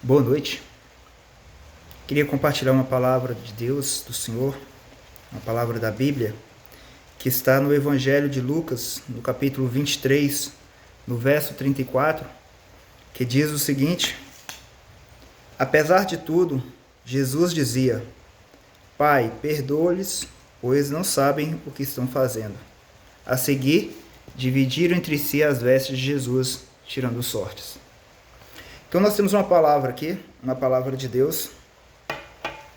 Boa noite. Queria compartilhar uma palavra de Deus, do Senhor, uma palavra da Bíblia, que está no Evangelho de Lucas, no capítulo 23, no verso 34, que diz o seguinte: apesar de tudo, Jesus dizia: Pai, perdoa-lhes, pois não sabem o que estão fazendo. A seguir, dividiram entre si as vestes de Jesus, tirando sortes. Então nós temos uma palavra aqui, uma palavra de Deus,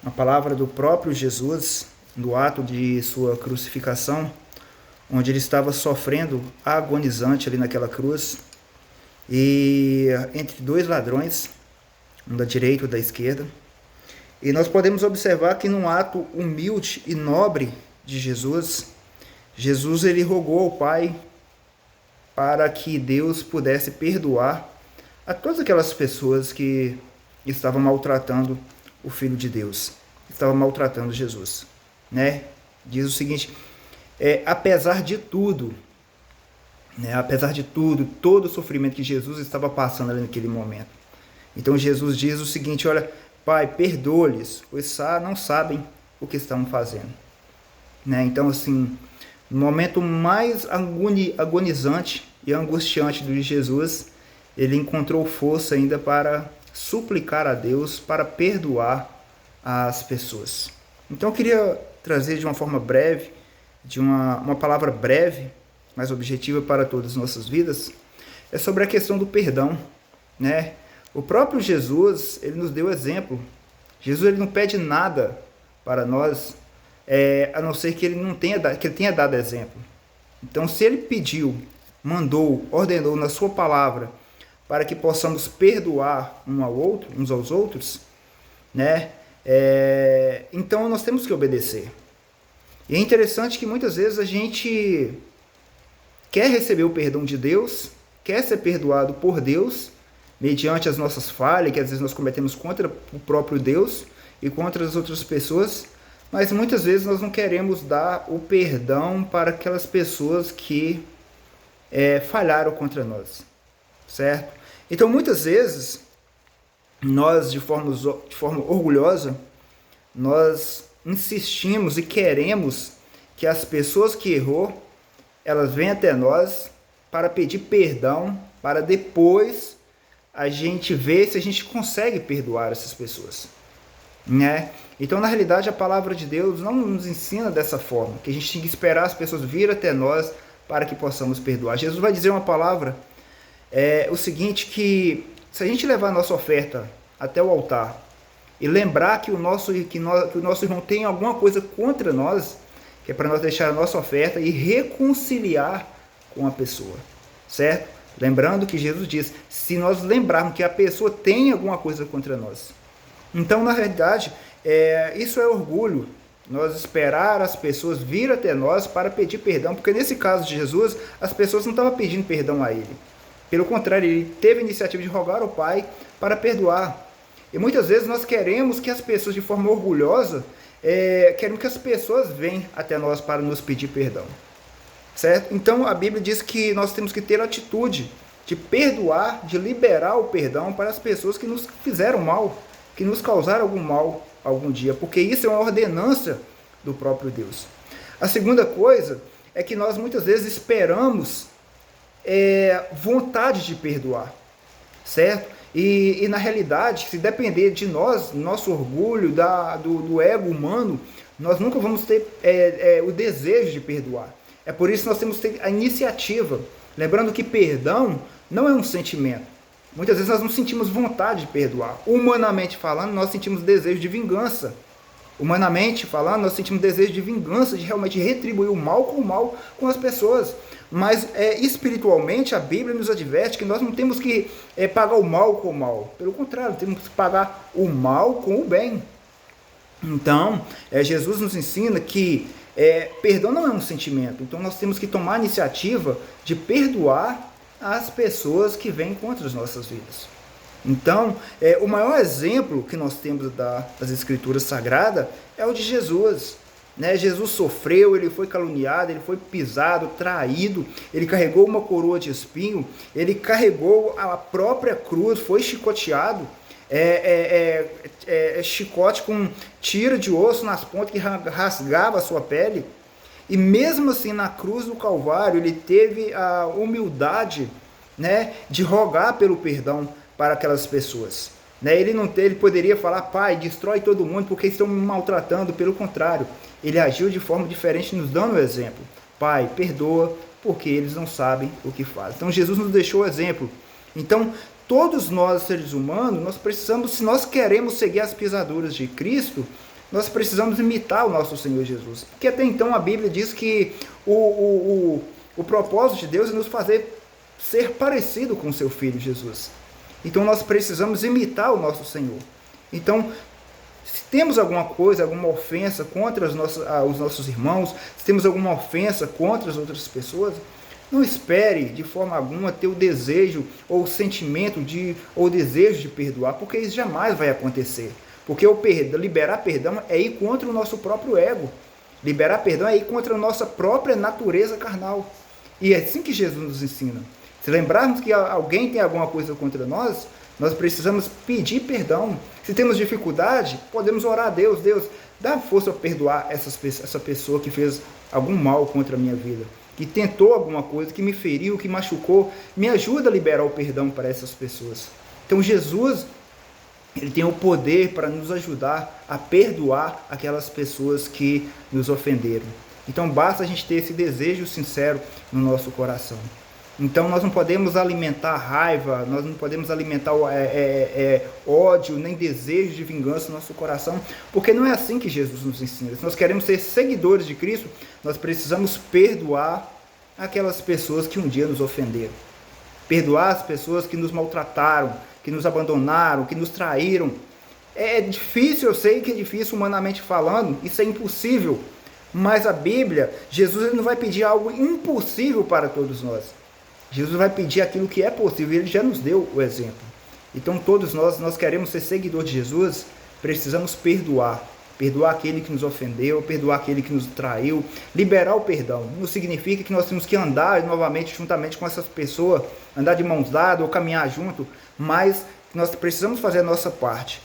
uma palavra do próprio Jesus, no ato de sua crucificação, onde ele estava sofrendo agonizante ali naquela cruz, e entre dois ladrões, um da direita e da esquerda. E nós podemos observar que num ato humilde e nobre de Jesus, ele rogou ao Pai para que Deus pudesse perdoar a todas aquelas pessoas que estavam maltratando o Filho de Deus, estavam maltratando Jesus, né? Diz o seguinte: apesar de tudo, apesar de tudo, todo o sofrimento que Jesus estava passando ali naquele momento. Então Jesus diz o seguinte: olha, Pai, perdoa-lhes, pois não sabem o que estão fazendo. Então, assim, no momento mais agonizante e angustiante de Jesus, ele encontrou força ainda para suplicar a Deus, para perdoar as pessoas. Então eu queria trazer de uma forma breve, de uma palavra breve, mas objetiva para todas as nossas vidas, é sobre a questão do perdão, né? O próprio Jesus, ele nos deu exemplo. Jesus, ele não pede nada para nós, a não ser que ele tenha dado exemplo. Então, se ele pediu, mandou, ordenou na sua palavra para que possamos perdoar uns aos outros, né? Então nós temos que obedecer. E é interessante que muitas vezes a gente quer receber o perdão de Deus, quer ser perdoado por Deus, mediante as nossas falhas, que às vezes nós cometemos contra o próprio Deus e contra as outras pessoas, mas muitas vezes nós não queremos dar o perdão para aquelas pessoas que falharam contra nós, certo? Então muitas vezes nós, de forma orgulhosa, nós insistimos e queremos que as pessoas que errou, elas venham até nós para pedir perdão, para depois a gente ver se a gente consegue perdoar essas pessoas, né? Então, na realidade, a palavra de Deus não nos ensina dessa forma, que a gente tem que esperar as pessoas vir até nós para que possamos perdoar. Jesus vai dizer uma palavra, o seguinte, que se a gente levar a nossa oferta até o altar e lembrar que o nosso irmão tem alguma coisa contra nós, que é para nós deixar a nossa oferta e reconciliar com a pessoa, certo? Lembrando que Jesus diz, se nós lembrarmos que a pessoa tem alguma coisa contra nós. Então, na realidade, isso é orgulho, nós esperar as pessoas vir até nós para pedir perdão, porque nesse caso de Jesus, as pessoas não estavam pedindo perdão a ele. Pelo contrário, ele teve a iniciativa de rogar ao Pai para perdoar. E muitas vezes nós queremos que as pessoas, de forma orgulhosa, queremos que as pessoas venham até nós para nos pedir perdão, certo? Então a Bíblia diz que nós temos que ter a atitude de perdoar, de liberar o perdão para as pessoas que nos fizeram mal, que nos causaram algum mal algum dia, porque isso é uma ordenança do próprio Deus. A segunda coisa é que nós muitas vezes esperamos vontade de perdoar, certo? E na realidade, se depender de nós, nosso orgulho, do ego humano, nós nunca vamos ter o desejo de perdoar. É por isso que nós temos que ter a iniciativa. Lembrando que perdão não é um sentimento. Muitas vezes nós não sentimos vontade de perdoar. Humanamente falando, nós sentimos desejo de vingança. Humanamente falando, nós sentimos desejo de vingança, de realmente retribuir o mal com as pessoas. Mas espiritualmente a Bíblia nos adverte que nós não temos que pagar o mal com o mal. Pelo contrário, temos que pagar o mal com o bem. Então, Jesus nos ensina que perdão não é um sentimento. Então nós temos que tomar a iniciativa de perdoar as pessoas que vêm contra as nossas vidas. Então, o maior exemplo que nós temos das Escrituras Sagradas é o de Jesus. Jesus sofreu, ele foi caluniado, ele foi pisado, traído, ele carregou uma coroa de espinho, ele carregou a própria cruz, foi chicoteado, chicote com tira de osso nas pontas que rasgava a sua pele. E mesmo assim, na cruz do Calvário, ele teve a humildade, né, de rogar pelo perdão para aquelas pessoas. Né? Ele poderia falar: Pai, destrói todo mundo porque estão me maltratando. Pelo contrário, ele agiu de forma diferente, nos dando o exemplo. Pai, perdoa, porque eles não sabem o que fazem. Então Jesus nos deixou o exemplo. Então, todos nós, seres humanos, nós precisamos, se nós queremos seguir as pisaduras de Cristo, nós precisamos imitar o nosso Senhor Jesus. Porque até então a Bíblia diz que o propósito de Deus é nos fazer ser parecido com o seu Filho Jesus. Então nós precisamos imitar o nosso Senhor. Então, se temos alguma coisa, alguma ofensa contra os nossos irmãos, se temos alguma ofensa contra as outras pessoas, não espere de forma alguma ter o desejo ou o sentimento ou o desejo de perdoar, porque isso jamais vai acontecer. Porque liberar perdão é ir contra o nosso próprio ego. Liberar perdão é ir contra a nossa própria natureza carnal. E é assim que Jesus nos ensina. Se lembrarmos que alguém tem alguma coisa contra nós, nós precisamos pedir perdão. Se temos dificuldade, podemos orar a Deus. Deus, dá força para perdoar essa pessoa que fez algum mal contra a minha vida, que tentou alguma coisa, que me feriu, que machucou. Me ajuda a liberar o perdão para essas pessoas. Então Jesus, ele tem o poder para nos ajudar a perdoar aquelas pessoas que nos ofenderam. Então basta a gente ter esse desejo sincero no nosso coração. Então nós não podemos alimentar raiva, nós não podemos alimentar ódio, nem desejo de vingança no nosso coração, porque não é assim que Jesus nos ensina. Se nós queremos ser seguidores de Cristo, nós precisamos perdoar aquelas pessoas que um dia nos ofenderam. Perdoar as pessoas que nos maltrataram, que nos abandonaram, que nos traíram. É difícil, eu sei que é difícil humanamente falando, isso é impossível. Mas a Bíblia, Jesus, ele não vai pedir algo impossível para todos nós. Jesus vai pedir aquilo que é possível, ele já nos deu o exemplo. Então todos nós queremos ser seguidores de Jesus, precisamos perdoar. Perdoar aquele que nos ofendeu, perdoar aquele que nos traiu, liberar o perdão. Não significa que nós temos que andar novamente juntamente com essas pessoas, andar de mãos dadas ou caminhar junto, mas nós precisamos fazer a nossa parte,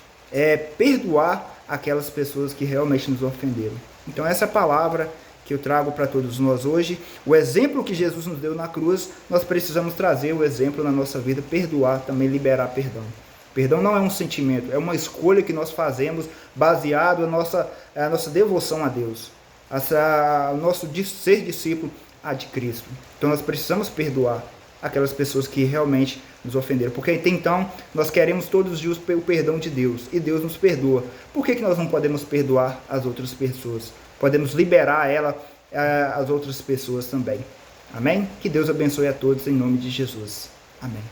perdoar aquelas pessoas que realmente nos ofenderam. Então essa é a palavra que eu trago para todos nós hoje. O exemplo que Jesus nos deu na cruz, nós precisamos trazer o exemplo na nossa vida, perdoar, também liberar perdão. Perdão não é um sentimento, é uma escolha que nós fazemos baseado na nossa devoção a Deus, o nosso ser discípulo de Cristo. Então nós precisamos perdoar aquelas pessoas que realmente nos ofenderam, porque até então nós queremos todos os dias o perdão de Deus, e Deus nos perdoa. Por que nós não podemos perdoar as outras pessoas? Podemos liberar as outras pessoas também. Amém? Que Deus abençoe a todos em nome de Jesus. Amém.